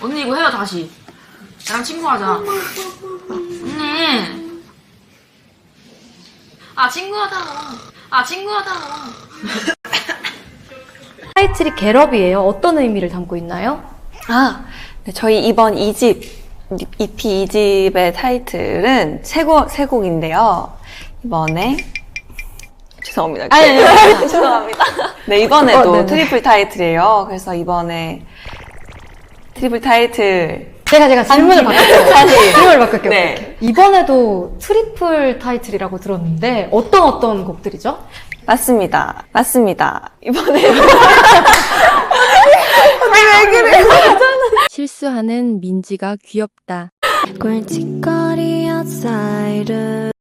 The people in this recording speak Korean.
언니 이거 해요 다시. 나랑 친구하자. 언니. 친구하자고. 타이틀이 겟업이에요. 어떤 의미를 담고 있나요? 네, 저희 이번 2집, EP 2집의 타이틀은 세 곡인데요. 이번에, 죄송합니다. 죄송합니다. 네, 이번에도 트리플 타이틀이에요. 그래서 이번에 트리플 타이틀. 제가 질문을 바꿀게요. 질문을 바꿀게요. 네. 이번에도 트리플 타이틀이라고 들었는데 어떤 곡들이죠? 맞습니다. 이번에. 실수하는 민지가 귀엽다. 꿀칫거리 outsider